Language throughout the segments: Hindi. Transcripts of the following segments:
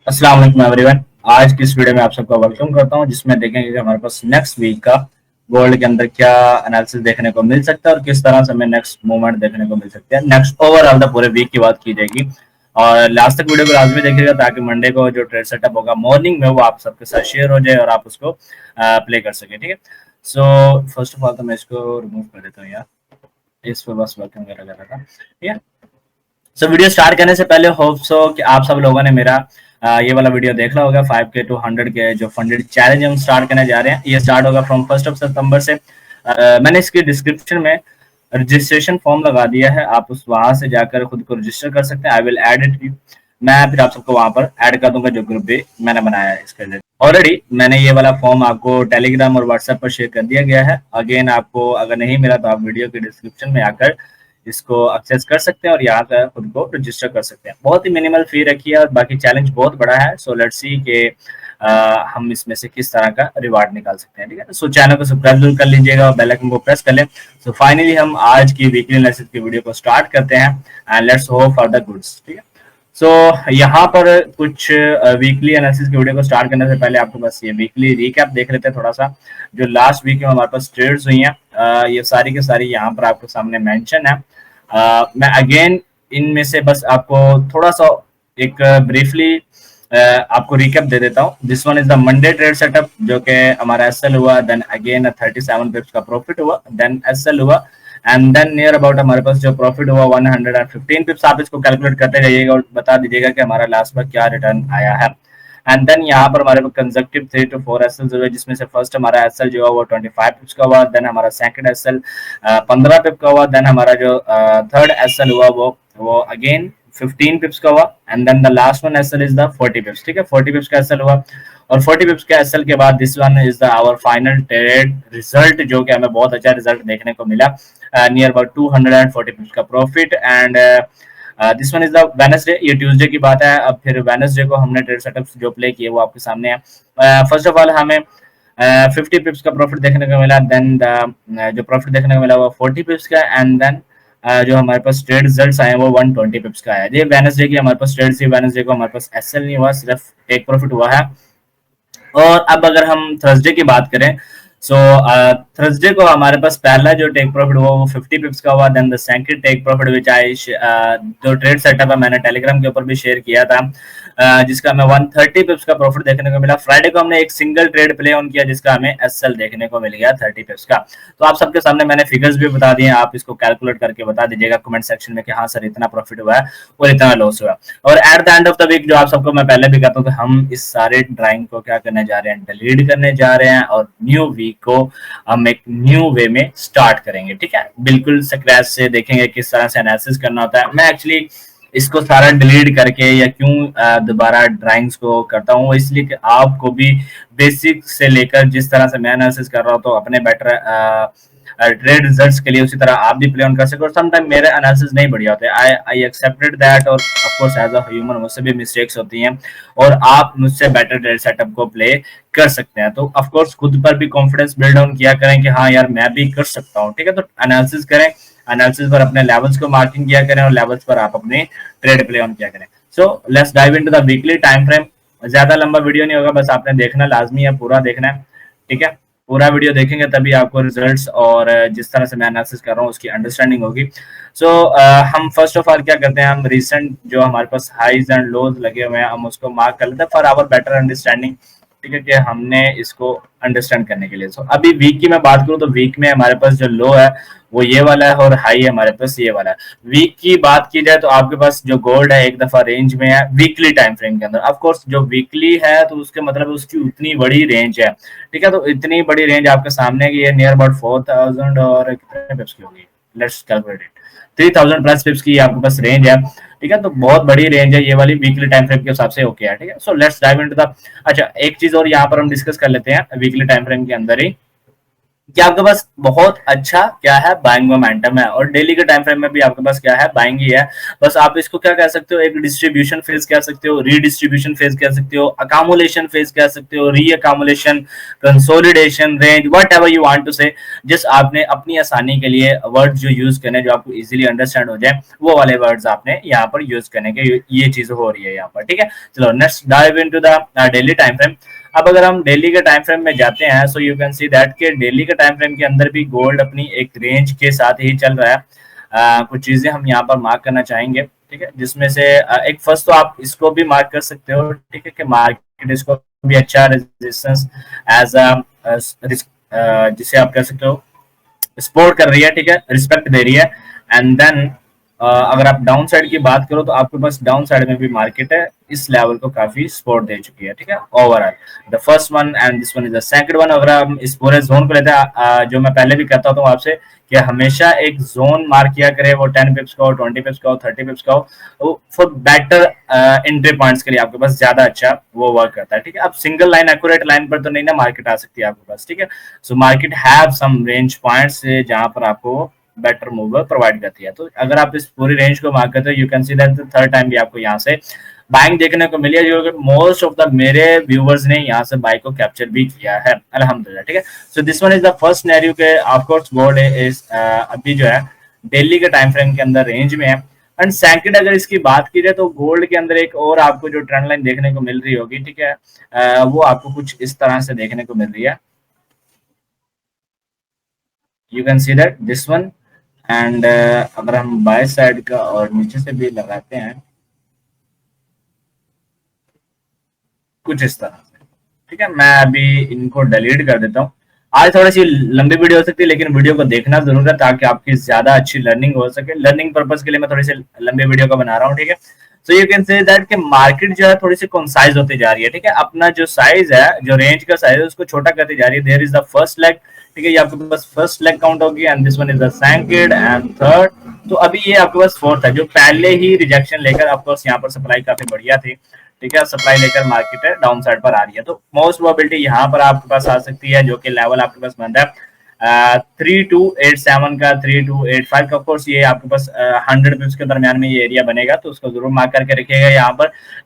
अस्सलाम वालेकुम एवरीवन। आज की इस वीडियो में आप सबका वेलकम करता हूं, जिसमें देखेंगे कि हमारे पास नेक्स्ट वीक का गोल्ड के अंदर क्या एनालिसिस देखने को मिल सकता है और किस तरह से हमें नेक्स्ट मूवमेंट देखने को मिल सकती है। नेक्स्ट ओवरऑल द पूरे वीक की बात की जाएगी और लास्ट तक वीडियो को लाजमी देखिएगा ताकि मंडे को जो ट्रेड सेटअप होगा मॉर्निंग में वो आप सबके साथ शेयर हो जाए और आप उसको प्ले कर सके। ठीक है, सो फर्स्ट ऑफ ऑल तो मैं इसको रिमूव कर देता हूँ यार, इस पर बस वर्किंग वगैरह कर रहा था। ठीक है, सो वीडियो स्टार्ट करने से पहले होप सो कि आप सब लोगों ने मेरा ये वाला वीडियो देखा होगा। 5K to 100K जो फंडेड चैलेंज हम स्टार्ट करने जा रहे हैं, ये स्टार्ट होगा फ्रॉम 1 से। मैंने इसकी डिस्क्रिप्शन में रजिस्ट्रेशन फॉर्म लगा दिया है, आप उस वहां से जाकर खुद को रजिस्टर कर सकते हैं। आई विल एड इट, मैं फिर आप सबको वहां पर ऐड कर दूंगा जो ग्रुप भी मैंने बनाया है इसके लिए। ऑलरेडी मैंने ये वाला फॉर्म आपको टेलीग्राम और व्हाट्सएप पर शेयर कर दिया गया है। अगेन आपको अगर नहीं मिला तो आप वीडियो के डिस्क्रिप्शन में आकर इसको एक्सेस कर सकते हैं और यहाँ पर खुद को रजिस्टर कर सकते हैं। बहुत ही मिनिमल फी रखी है और बाकी चैलेंज बहुत बड़ा है। सो लेट्स सी के हम इसमें से किस तरह का रिवार्ड निकाल सकते हैं। ठीक है, सो चैनल को सब्सक्राइब जरूर कर लीजिएगा और बेल आइकन को प्रेस कर लें। सो फाइनली हम आज की वीकली एनालिसिस की वीडियो को स्टार्ट करते हैं and let's hope for the goods. ठीक है, सो यहाँ पर कुछ वीकली एनालिसिस की वीडियो को स्टार्ट करने से पहले आपको बस ये वीकली रिकैप देख लेते हैं थोड़ा सा। जो लास्ट वीक में हमारे पास ट्रेड्स हुई हैं, ये सारी की सारी यहाँ पर आपके सामने मेंशन है। मैं अगेन इनमें से बस आपको थोड़ा सा एक ब्रीफली आपको रिकैप दे देता हूँ। This one is the Monday trade setup जो कि हमारा एसएल हुआ, देन अगेन 37 पिप्स का प्रॉफिट हुआ, देन एसएल हुआ एंड देन नियर अबाउट हमारे पास जो प्रॉफिट हुआ 115 पिप्स। आप इसको कैलकुलेट करते जाइएगा और बता दीजिएगा कि हमारा लास्ट पर क्या रिटर्न आया है। एंड देन यहाँ पर हमारे पास कंसेक्टिव 3 to 4 एसएल हुए, जिसमें से फर्स्ट हमारा एसएल जो है वो 25 पिप्स का हुआ, देन हमारा सेकंड एसएल 15 पिप का हुआ, देन हमारा जो थर्ड एसएल हुआ वो अगेन 15 पिप्स का हुआ and then the last one SL is the 40 pips. ठीक है, 40 पिप्स का एसएल हुआ और 40 पिप्स के एसएल के बाद this one is the our final trade result, जो कि हमें बहुत अच्छा रिजल्ट देखने को मिला, नियर अबाउट 240 पिप्स का profit. And this one is the Wednesday, ये ट्यूसडे की बात है। अब फिर वेडनेसडे को हमने ट्रेड सेटअप जो प्ले किए वो आपके सामने है। फर्स्ट ऑफ ऑल हमें 50 पिप्स का प्रॉफिट देखने को मिला, देन जो प्रॉफिट देखने को मिला वो 40 पिप्स का एंड देन जो हमारे पास ट्रेड रिजल्ट्स आए वो 120 पिप्स का आया। ये वेडनेसडे की हमारे पास ट्रेड थी, वेडनेसडे को हमारे पास एसएल नहीं हुआ, सिर्फ टेक प्रॉफिट हुआ है। और अब अगर हम थर्सडे की बात करें, सो थर्सडे को हमारे पास पहला जो टेक प्रॉफिट हुआ वो 50 पिप्स का हुआ, then the second take profit which I जो ट्रेड सेटअप है मैंने टेलीग्राम के ऊपर भी शेयर किया था, जिसका हमें 130 पिप्स का प्रॉफिट देखने को मिला। फ्राइडे को हमने एक सिंगल ट्रेड प्ले ऑन किया जिसका हमें एसएल देखने को मिल गया 30 पिप्स का। तो आप सबके सामने मैंने फिगर्स भी बता दिए, आप इसको कैलकुलेट करके बता दीजिएगा कमेंट सेक्शन में कि हाँ सर इतना प्रॉफिट हुआ है और इतना लॉस हुआ। और at the end of the week जो आप सबको मैं पहले भी कहता हूँ कि हम इस सारे ड्राइंग को क्या करने जा रहे हैं, डिलीट करने जा रहे हैं और न्यू वीक को हम एक न्यू वे में स्टार्ट करेंगे। ठीक है, बिल्कुल स्क्रैच से देखेंगे किस तरह से एनालिसिस करना होता है। मैं एक्चुअली इसको सारा डिलीट करके या क्यों दोबारा ड्राइंग्स को करता हूँ, इसलिए कि आपको भी बेसिक से लेकर जिस तरह से मैं एनालिसिस कर रहा हूँ तो अपने बेटर ट्रेड रिजल्ट्स के लिए उसी तरह आप भी प्ले ऑन कर सके। और समटाइम मेरे एनालिसिस नहीं बढ़िया होते, आई एक्सेप्टेड दैट, और of course as a human मुझसे भी मिस्टेक्स होती हैं और आप मुझसे बेटर ट्रेड सेटअप को प्ले कर सकते हैं। तो ऑफ कोर्स खुद पर भी कॉन्फिडेंस बिल्ड ऑन किया करें कि हाँ यार मैं भी कर सकता हूँ। ठीक है, तो एनालिसिस करें, एनालिसिस पर अपने लेवल्स को मार्किंग किया करें और लेवल्स पर आप अपने ट्रेड प्ले ऑन किया करें। सो let's dive into the weekly time frame. ज्यादा लंबा वीडियो नहीं होगा, बस आपने देखना लाजमी है, पूरा देखना है। ठीक है, पूरा वीडियो देखेंगे तभी आपको रिजल्ट्स और जिस तरह से मैं एनालिसिस कर रहा हूँ उसकी अंडरस्टैंडिंग होगी। सो हम फर्स्ट ऑफ ऑल क्या करते हैं, हम रिसेंट जो हमारे पास हाईज एंड लोज लगे हुए हैं हम उसको मार्क कर लेते हैं फॉर आवर बेटर अंडरस्टैंडिंग। ठीक है, कि हमने इसको अंडरस्टैंड करने के लिए। सो अभी वीक की मैं बात करूँ तो वीक में हमारे पास जो लो है वो ये वाला है और हाई हमारे पास ये वाला है। वीक की बात की जाए तो आपके पास जो गोल्ड है एक दफा रेंज में है वीकली टाइम फ्रेम के अंदर। ऑफ कोर्स जो वीकली है तो उसके मतलब उसकी उतनी बड़ी रेंज है। ठीक है, तो इतनी बड़ी रेंज आपके सामने की है, नियर अबाउट 4000 और कितने पिप्स की होगी, लेट्स कैलकुलेट इट, 3000 प्लस पिप्स की आपके पास रेंज है। ठीक है, तो बहुत बड़ी रेंज है ये वाली वीकली टाइम फ्रेम के हिसाब से ओके है। ठीक है, so let's dive into the, अच्छा एक चीज और यहाँ पर हम डिस्कस कर लेते हैं वीकली टाइम फ्रेम के अंदर ही, कि आपके पास बहुत अच्छा क्या है, बाइंग मोमेंटम है, और डेली के टाइम फ्रेम में भी आपके पास क्या है, बाइंग ही है। बस आप इसको क्या कह सकते हो, एक डिस्ट्रीब्यूशन फेज कह सकते हो, रीडिस्ट्रीब्यूशन फेज कह सकते हो, अकामुलेशन फेज कह सकते हो, reaccumulation, consolidation, range, whatever you want to say. जिस आपने अपनी आसानी के लिए वर्ड जो यूज करने, जो आपको इजीली अंडरस्टैंड हो जाए, वो वाले वर्ड्स आपने यहाँ पर यूज करने के, ये चीज हो रही है यहाँ पर, ठीक है। चलो next dive into the daily time frame. अब अगर हम डेली के टाइम फ्रेम में जाते हैं, so you can see that के डेली के टाइम फ्रेम के अंदर भी गोल्ड अपनी एक रेंज के साथ ही चल रहा है। कुछ चीजें हम यहाँ पर मार्क करना चाहेंगे, ठीक है, जिसमें से एक फर्स्ट तो आप इसको भी मार्क कर सकते हो, ठीक है, कि मार्केट इसको भी अच्छा रेजिस्टेंस एज जिसे आप कह सकते हो सपोर्ट कर रही है, ठीक है, रिस्पेक्ट दे रही है। एंड देन अगर आप डाउन साइड की बात करो, तो आपके पास डाउन साइड में भी मार्केट है इस लेवल को काफी सपोर्ट दे चुकी है, ठीक है, overall the first one and this one is the second one. अगर हम इस पूरे जोन को लेते हैं, जो मैं पहले भी कहता हूँ आपसे कि हमेशा एक जोन मार्क किया करे, वो 10 पिप्स का हो, 20 पिप्स का हो, 30 पिप्स का हो, फॉर बेटर एंट्री पॉइंट्स के लिए आपके पास ज्यादा अच्छा वो वर्क करता है, ठीक है। अब सिंगल लाइन एक्यूरेट लाइन पर तो नहीं ना मार्केट आ सकती है आपके पास, ठीक है। So market have some range points जहां पर आपको बेटर मूव प्रोवाइड करती है। तो अगर आप इस पूरी रेंज को मार्क करते हो, you can see that third time भी आपको यहाँ से बाइंग देखने को मिली है, जो मोस्ट ऑफ द मेरे व्यूवर्स ने यहाँ से बाइक को कैप्चर भी किया है, अल्हम्दुलिल्लाह, ठीक है। So this one is the first scenario के ऑफ कोर्स गोल्ड इज अभी जो है डेली के टाइम फ्रेम के अंदर रेंज में है। एंड सेकंड अगर इसकी बात की जाए, तो गोल्ड के अंदर एक और आपको जो ट्रेंड लाइन देखने को मिल रही होगी, ठीक है, वो आपको कुछ इस तरह से देखने को मिल रही है। You can see that this one and अगर हम बाय साइड का और नीचे से भी लगाते हैं कुछ इस तरह से, ठीक है। मैं अभी इनको डिलीट कर देता हूँ। आज थोड़ी सी लंबी वीडियो हो सकती है, लेकिन वीडियो को देखना जरूर है ताकि आपकी ज्यादा अच्छी लर्निंग हो सके। लर्निंग पर्पज के लिए मैं थोड़ी सी लंबी वीडियो को बना रहा हूँ, ठीक है। So you can say that कि मार्केट जो है थोड़ी सी कंसाइज होती जा रही है, ठीक है। अपना जो साइज है, जो रेंज का साइज है, उसको छोटा करती जा रही है। There is the first leg, ठीक है, ये आपके पास फर्स्ट लेग काउंट होगी and this one is the second and third. तो अभी ये आपके पास फोर्थ है, जो पहले ही रिजेक्शन लेकर आपको यहाँ पर सप्लाई काफी बढ़िया थी, ठीक है, सप्लाई लेकर मार्केट डाउन साइड पर आ रही है। तो मोस्ट प्रोबेबिलिटी यहाँ पर आपके पास आ सकती है, जो कि लेवल आपके पास बन रहा है 3287 का, 3285 का। ऑफकोर्स ये आपके पास 100 पिप्स के दरमियान में ये एरिया बनेगा, तो उसको जरूर मार्क करके रखिएगा।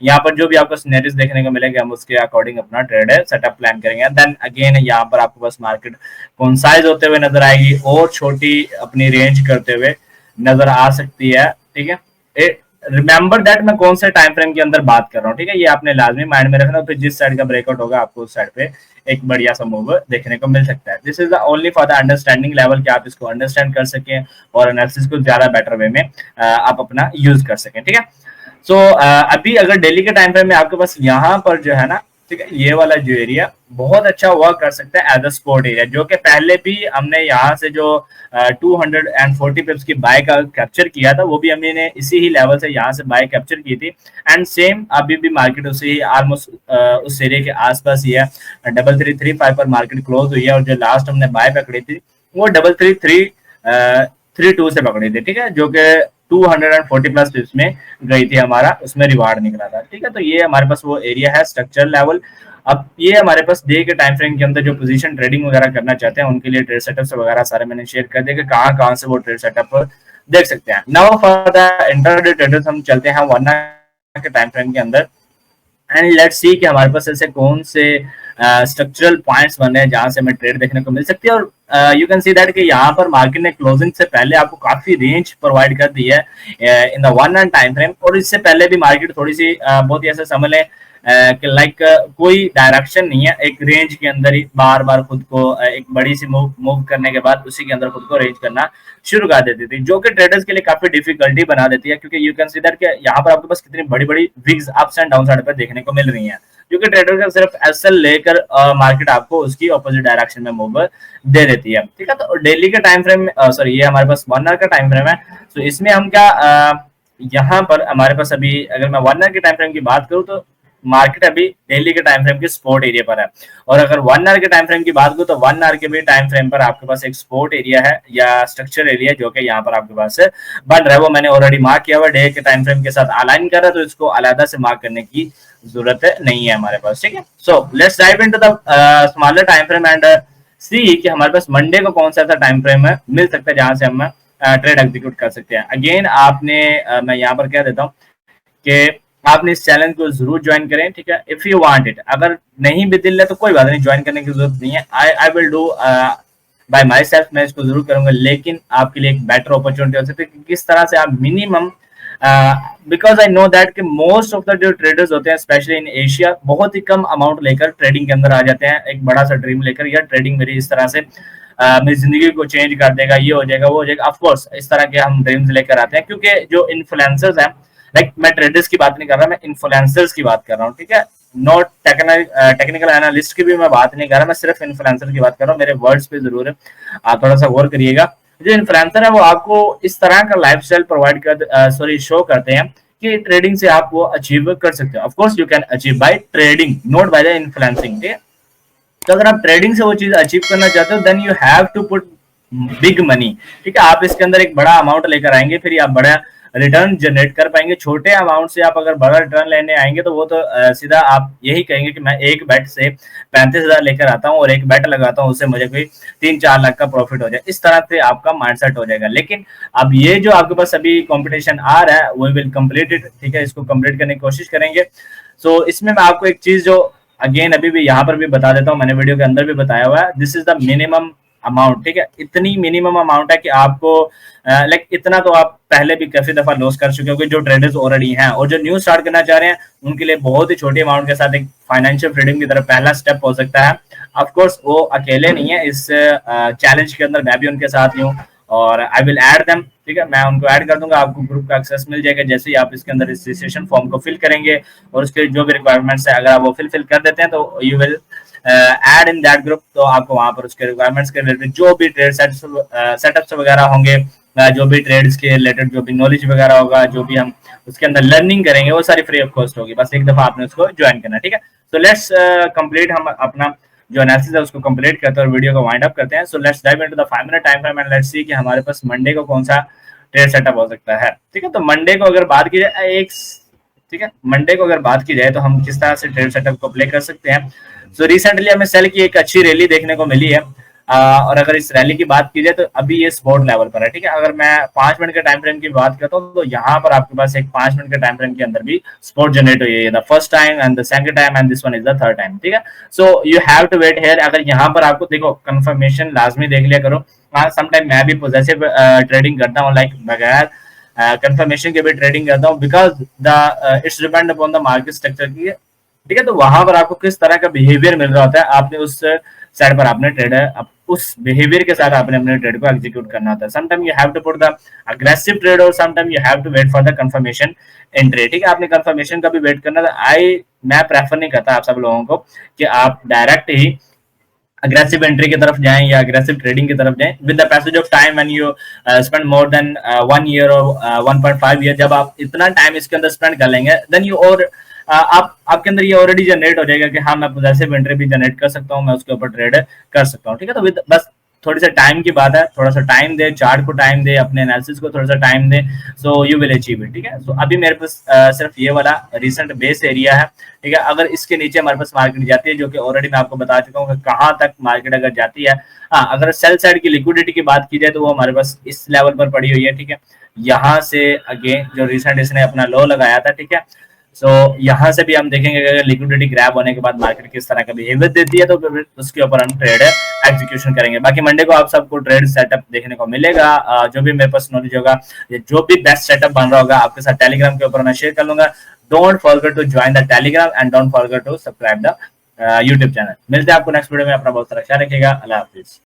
यहाँ पर जो भी आपको सिनेरियोस देखने को मिलेंगे, हम उसके अकॉर्डिंग अपना ट्रेड सेटअप प्लान करेंगे। देन अगेन यहाँ पर आपके पास मार्केट कॉन्साइज होते हुए नजर आएगी और छोटी अपनी रेंज करते हुए नजर आ सकती है, ठीक है। रिमेंबर दैट मैं कौन से टाइम फ्रेम के अंदर बात कर रहा हूँ, ठीक है, ये आपने लाजमी माइंड में रखना। फिर जिस साइड का ब्रेकआउट होगा, आपको उस साइड पे एक बढ़िया सा मूव देखने को मिल सकता है। This is the only for the understanding level, कि आप इसको अंडरस्टैंड कर सकें और एनालिसिस को ज्यादा बेटर वे में आप अपना यूज कर सकें, ठीक है। सो अभी अगर डेली के टाइम फ्रेम में आपके पास यहाँ पर जो है ना, ठीक है, ये वाला जो एरिया बहुत अच्छा वर्क कर सकता है एज अ सपोर्ट एरिया, जो कि पहले भी हमने यहाँ से जो 240 पिप्स की बाय का कैप्चर किया था, वो भी हमने इसी ही लेवल से यहाँ से बाय कैप्चर की थी। एंड सेम अभी भी मार्केट उसी ही ऑलमोस्ट उस एरिया के आसपास ही है। 3335 पर मार्केट क्लोज हुई है, और जो लास्ट हमने बाय पकड़ी थी वो 3332 से पकड़ी थी, ठीक है, जो कि 240 प्लस पिप्स में गई थी, हमारा उसमें रिवार्ड निकला था, ठीक है। तो ये हमारे पास वो एरिया है, स्ट्रक्चर लेवल। अब ये हमारे पास डे के टाइम फ्रेम के अंदर जो पोजीशन ट्रेडिंग वगैरह करना चाहते हैं, उनके लिए ट्रेड सेटअप वगैरह सारे मैंने शेयर कर दिया कि कहाँ कहाँ से वो ट्रेड सेटअप देख सकते हैं। Now for the intraday traders हम चलते हैं वरना के टाइम फ्रेम के अंदर, एंड लेट्स सी कि हमारे पास ऐसे कौन से स्ट्रक्चरल पॉइंट्स बने हैं जहां से हमें ट्रेड देखने को मिल सकती है। और यू कैन सी दैट कि यहाँ पर मार्केट ने क्लोजिंग से पहले आपको काफी रेंज प्रोवाइड कर दी है in the 1 hour time frame, और इससे पहले भी मार्केट थोड़ी सी बहुत ही ऐसे समझ लें कि लाइक कोई डायरेक्शन नहीं है, एक रेंज के अंदर ही बार बार खुद को एक बड़ी सी मूव करने के बाद उसी के अंदर खुद को रेंज करना शुरू कर देती थी, जो कि ट्रेडर्स के लिए काफी डिफिकल्टी बना देती है, क्योंकि यू कैन सी दैट कि यहाँ पर आपके पास कितनी बड़ी बड़ी wigs ups and down side पर देखने को मिल रही हैं, क्योंकि ट्रेडर का सिर्फ एसएल लेकर मार्केट आपको उसकी ऑपोजिट डायरेक्शन में मूव दे देती है, ठीक है। तो डेली के टाइम फ्रेम सॉरी ये हमारे पास 1 आवर का टाइम फ्रेम है। तो इसमें हम क्या यहाँ पर हमारे पास अभी अगर मैं 1 आवर के टाइम फ्रेम की बात करूँ, तो मार्केट अभी डेली के टाइम फ्रेम के सपोर्ट एरिया पर है, और अगर 1 आवर के टाइम फ्रेम की बात करूँ, तो 1 आवर के भी टाइम फ्रेम पर आपके पास एक सपोर्ट एरिया है या स्ट्रक्चर एरिया, जो कि यहाँ पर आपके पास बन रहा है। वो मैंने ऑलरेडी मार्क किया हुआ, डे के टाइम फ्रेम के साथ अलाइन कर रहा है, तो इसको अलग से मार्क करने की जरूरत नहीं है हमारे पास, ठीक है। So let's dive into the smaller time frame and see कि हमारे पास मंडे को कौन सा ऐसा टाइम फ्रेम है मिल सकता है जहां से हम ट्रेड एग्जीक्यूट कर सकते हैं। अगेन आपने मैं यहाँ पर कह देता हूँ कि आपने इस चैलेंज को जरूर ज्वाइन करें, ठीक है, इफ यू वांट इट। अगर नहीं भी दिल है तो कोई बात नहीं, ज्वाइन करने की जरूरत नहीं है। I will do by my self, मैं इसको जरूर करूंगा, लेकिन आपके लिए एक बेटर अपॉर्चुनिटी हो सकती है कि किस तरह से आप minimum, because I know that कि मोस्ट ऑफ द जो ट्रेडर्स होते हैं स्पेशली इन एशिया बहुत ही कम अमाउंट लेकर ट्रेडिंग के अंदर आ जाते हैं, एक बड़ा सा ड्रीम लेकर, या ट्रेडिंग मेरी इस तरह से मेरी जिंदगी को चेंज कर देगा, ये हो जाएगा वो हो जाएगा। ऑफकोर्स इस तरह के हम ड्रीम्स लेकर आते हैं, क्योंकि जो इन्फ्लुएंसर्स हैं, लाइक मैं ट्रेडर्स की बात नहीं कर रहा, मैं इन्फ्लुएंसर्स की बात कर रहा हूँ, ठीक है, नॉट टेक्निकल एनालिस्ट की भी मैं बात नहीं कर रहा, मैं सिर्फ इन्फ्लुएंसर की बात कर रहा हूँ। मेरे वर्ड्स पे जरूर आप थोड़ा सा गौर करिएगा। जो इन्फ्लुएंसर है वो आपको इस तरह का लाइफस्टाइल प्रोवाइड कर सॉरी शो करते हैं कि ट्रेडिंग से आप वो अचीव कर सकते हो। Of course you can achieve by trading, not by the influencing, ठीक है। तो अगर आप ट्रेडिंग से वो चीज अचीव करना चाहते हो then you have to put big money, ठीक है। आप इसके अंदर एक बड़ा अमाउंट लेकर आएंगे, फिर आप बड़ा रिटर्न जनरेट कर पाएंगे। छोटे अमाउंट से आप अगर बड़ा रिटर्न लेने आएंगे तो वो तो सीधा आप यही कहेंगे कि मैं एक बेट से 35,000 लेकर आता हूँ और एक बेट लगाता हूँ, उससे मुझे कोई 3-4 लाख का प्रॉफिट हो जाए, इस तरह से आपका माइंडसेट हो जाएगा। लेकिन अब ये जो आपके पास अभी कंपटीशन आ रहा है वो विल कंप्लीट इट, ठीक है, इसको कंप्लीट करने की कोशिश करेंगे। सो इसमें मैं आपको एक चीज जो अगेन अभी भी यहाँ पर भी बता देता हूँ, मैंने वीडियो के अंदर भी बताया हुआ है, this is the minimum amount, ठीक है। इतनी मिनिमम अमाउंट है कि आपको लाइक इतना तो आप पहले भी काफी दफा लॉस कर चुके हो, जो ट्रेडर्स ऑलरेडी हैं और जो न्यू स्टार्ट करना चाह रहे हैं उनके लिए बहुत ही छोटी अमाउंट के साथ एक फाइनेंशियल फ्रीडम की तरफ पहला स्टेप हो सकता है। ऑफकोर्स वो अकेले नहीं है इस चैलेंज के अंदर, मैं भी उनके साथ ही हूँ और आई विल ऐड देम, ठीक है, मैं उनको ऐड कर दूंगा, आपको ग्रुप का एक्सेस मिल जाएगा जैसे ही आप इसके अंदर रजिस्ट्रेशन फॉर्म को फिल करेंगे और उसके जो भी रिक्वायरमेंट्स है अगर आप वो फिल कर देते हैं तो you will add in that group. तो आपको वहां पर उसके रिक्वायरमेंट्स के रिलेटेड जो भी ट्रेड सेटअप्स वगैरह होंगे, जो भी ट्रेड्स के रिलेटेड जो भी नॉलेज वगैरह होगा, जो भी हम उसके अंदर लर्निंग करेंगे वो सारी फ्री ऑफ कॉस्ट होगी, बस एक दफा आपने उसको ज्वाइन करना, ठीक है। तो लेट्स कंप्लीट हम अपना जो एनालिसिस है उसको कंप्लीट करते हैं और वीडियो को वाइंड अप करते हैं। सो let's dive into the 5 minute time frame and let's see कि हमारे पास मंडे को कौन सा ट्रेड सेटअप हो सकता है, ठीक है। तो मंडे को अगर बात की जाए एक, ठीक है, मंडे को अगर बात की जाए तो हम किस तरह से ट्रेड सेटअप को प्ले कर सकते हैं। सो रिसेंटली हमें सेल की एक अच्छी रैली देखने को मिली है और अगर इस रैली की बात की जाए तो अभी ये सपोर्ट लेवल पर है, ठीक है। अगर मैं 5 मिनट के टाइम फ्रेम की बात करता हूँ तो यहाँ पर आपके पास एक 5 मिनट के टाइम फ्रेम के अंदर भी सपोर्ट जनरेट हुई है, the first time and the second time and this one is the third time, ठीक है। So you have to wait here. अगर यहाँ पर आपको देखो कंफर्मेशन लाजमी देख लिया करो। हाँ, समटाइम मैं भी पॉजिटिव ट्रेडिंग करता हूँ, लाइक बगैर कंफर्मेशन के भी ट्रेडिंग करता हूँ, because the it's depend upon the market structure की, ठीक है। तो वहां पर आपको किस तरह का बिहेवियर मिल रहा होता है, आपने उस साइड पर आपने ट्रेड उस बिहेवियर के साथ आपने अपने ट्रेड को एग्जीक्यूट करना होता है। Sometime you have to put the aggressive trade और sometime you have to wait for the confirmation entry, ठीक है। आपने कंफर्मेशन का भी वेट करना था। मैं प्रेफर नहीं करता आप सब लोगों को कि आप डायरेक्ट ही अग्रेसिव एंट्री की तरफ जाएं या अग्रेसिव ट्रेडिंग की तरफ जाएं। With the passage of time when you spend more than 1 year और 1.5 ईयर, जब आप इतना टाइम इसके अंदर स्पेंड कर लेंगे देन यू और आप आपके अंदर ये ऑलरेडी जनरेट हो जाएगा कि हाँ मैं पॉजिटिव एंट्री भी जनरेट कर सकता हूँ, मैं उसके ऊपर ट्रेड कर सकता हूँ, ठीक है। तो विद बस थोड़ी सा टाइम की बात है, थोड़ा सा टाइम दे, चार्ट को टाइम दे, अपने एनालिसिस को थोड़ा सा time they, so you will achieve it, ठीक है। सो अभी मेरे पास सिर्फ ये वाला रिसेंट बेस एरिया है, ठीक है। अगर इसके नीचे हमारे पास मार्केट जाती है, जो कि ऑलरेडी मैं आपको बता चुका हूँ कि कहाँ तक मार्केट अगर जाती है, हाँ, अगर सेल साइड की लिक्विडिटी की बात की जाए तो वो हमारे पास इस लेवल पर पड़ी हुई है, ठीक है। यहाँ से अगेन जो रिसेंट इसने अपना लो लगाया था, ठीक है। सो यहाँ से भी हम देखेंगे कि अगर लिक्विडिटी ग्रैब होने के बाद मार्केट किस तरह का बिहेवियर देती है तो फिर उसके ऊपर हम ट्रेड एग्जीक्यूशन करेंगे। बाकी मंडे को आप सबको ट्रेड सेटअप देखने को मिलेगा, जो भी मेरे पास नॉलेज होगा, जो भी बेस्ट सेटअप बन रहा होगा आपके साथ टेलीग्राम के ऊपर मैं शेयर कर लूंगा। Don't forget to join the Telegram and don't forget to subscribe the YouTube channel. मिलते हैं आपको नेक्स्ट वीडियो में। अपना बहुत सारा ख्याल रखिएगा। अल्लाह हाफिज।